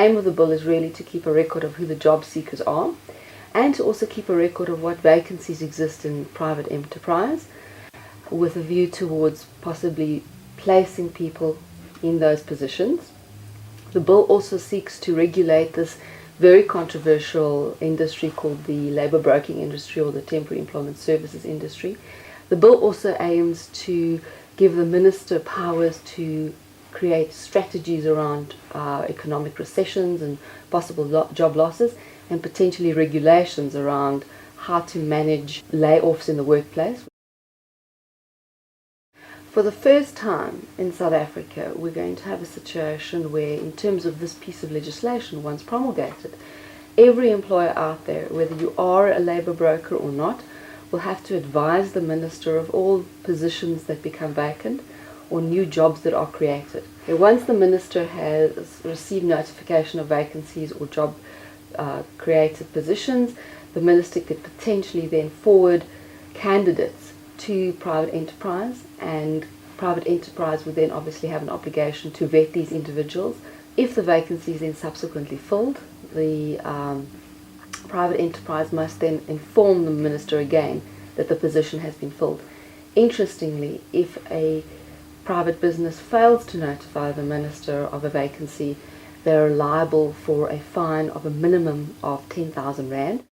aim of the bill is really to keep a record of who the job seekers are, and to also keep a record of what vacancies exist in private enterprise, with a view towards possibly placing people in those positions. The bill also seeks to regulate this very controversial industry called the labour broking industry, or the temporary employment services industry. The bill also aims to give the minister powers to create strategies around economic recessions and possible job losses, and potentially regulations around how to manage layoffs in the workplace. For the first time in South Africa, we're going to have a situation where, in terms of this piece of legislation, once promulgated, every employer out there, whether you are a labour broker or not, will have to advise the minister of all positions that become vacant or new jobs that are created. And once the minister has received notification of vacancies or job created positions, the minister could potentially then forward candidates to private enterprise, and private enterprise would then obviously have an obligation to vet these individuals. If the vacancy is then subsequently filled, the private enterprise must then inform the minister again that the position has been filled. Interestingly, if a private business fails to notify the minister of a vacancy, they are liable for a fine of a minimum of 10,000 rand.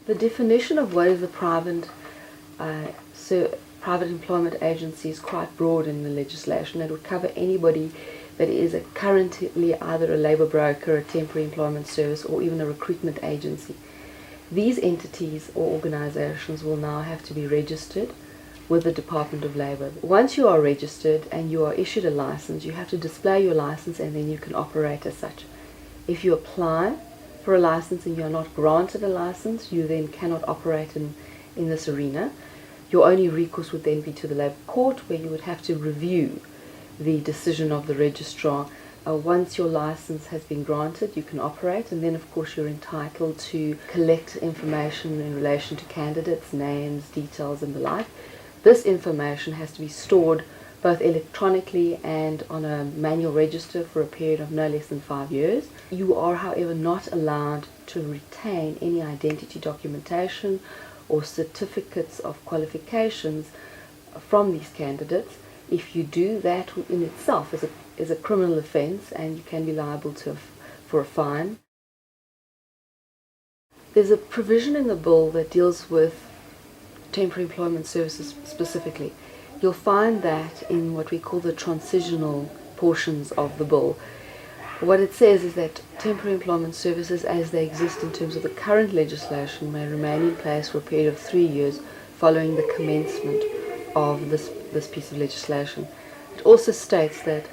The definition of what is a private employment agency is quite broad in the legislation. It would cover anybody that is currently either a labour broker, a temporary employment service, or even a recruitment agency. These entities or organisations will now have to be registered with the Department of Labour. Once you are registered and you are issued a licence, you have to display your licence, and then you can operate as such. If you apply for a licence and you are not granted a licence, you then cannot operate in this arena. Your only recourse would then be to the Labour Court, where you would have to review the decision of the registrar. Once your licence has been granted, you can operate, and then of course you're entitled to collect information in relation to candidates, names, details and the like. This information has to be stored both electronically and on a manual register for a period of no less than 5 years. You are, however, not allowed to retain any identity documentation or certificates of qualifications from these candidates. If you do, that in itself is a criminal offence, and you can be liable for a fine. There's a provision in the bill that deals with temporary employment services specifically. You'll find that in what we call the transitional portions of the bill. What it says is that temporary employment services as they exist in terms of the current legislation may remain in place for a period of 3 years following the commencement of this piece of legislation. It also states that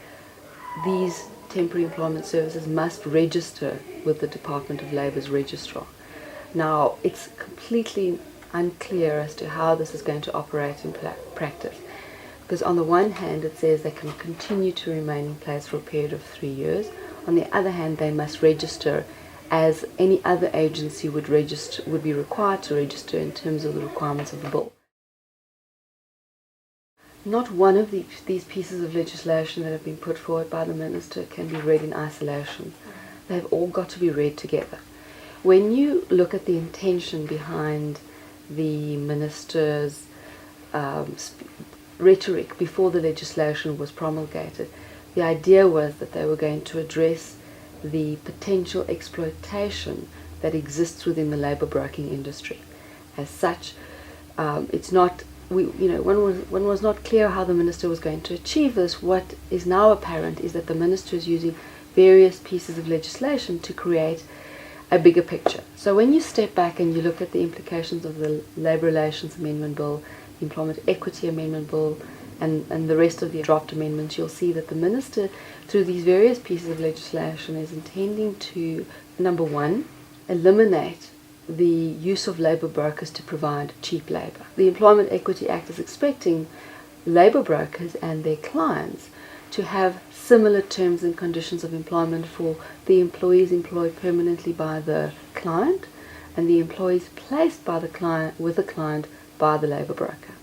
these temporary employment services must register with the Department of Labour's registrar. Now, it's completely unclear as to how this is going to operate in practice, because on the one hand it says they can continue to remain in place for a period of 3 years. On the other hand, they must register as any other agency would be required to register in terms of the requirements of the bill. Not one of these pieces of legislation that have been put forward by the minister can be read in isolation. They've all got to be read together. When you look at the intention behind the minister's rhetoric before the legislation was promulgated, the idea was that they were going to address the potential exploitation that exists within the labour broking industry. As such, one was not clear how the minister was going to achieve this. What is now apparent is that the minister is using various pieces of legislation to create a bigger picture. So when you step back and you look at the implications of the Labour Relations Amendment Bill, the Employment Equity Amendment Bill, and the rest of the draft amendments, you'll see that the minister, through these various pieces of legislation, is intending to, number one, eliminate the use of labour brokers to provide cheap labour. The Employment Equity Act is expecting labour brokers and their clients to have similar terms and conditions of employment for the employees employed permanently by the client and the employees placed by the client with the client by the labour broker.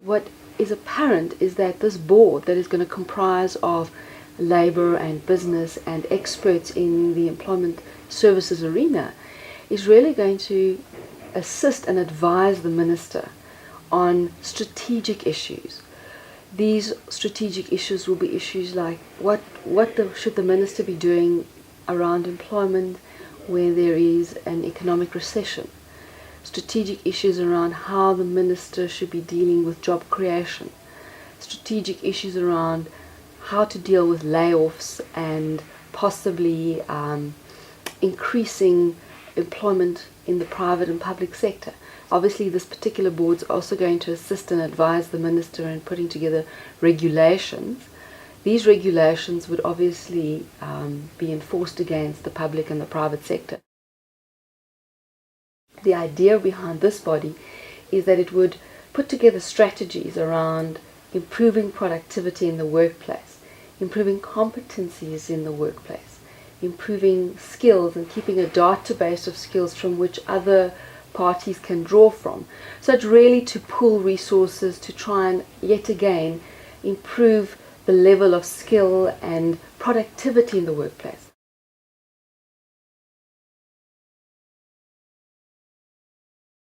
What is apparent is that this board that is going to comprise of labour and business and experts in the employment services arena, is really going to assist and advise the minister on strategic issues. These strategic issues will be issues like what should the minister be doing around employment where there is an economic recession. Strategic issues around how the minister should be dealing with job creation. Strategic issues around how to deal with layoffs and possibly increasing employment in the private and public sector. Obviously, this particular board is also going to assist and advise the minister in putting together regulations. These regulations would obviously be enforced against the public and the private sector. The idea behind this body is that it would put together strategies around improving productivity in the workplace, improving competencies in the workplace, improving skills and keeping a database of skills from which other parties can draw from. So it's really to pool resources to try and yet again improve the level of skill and productivity in the workplace.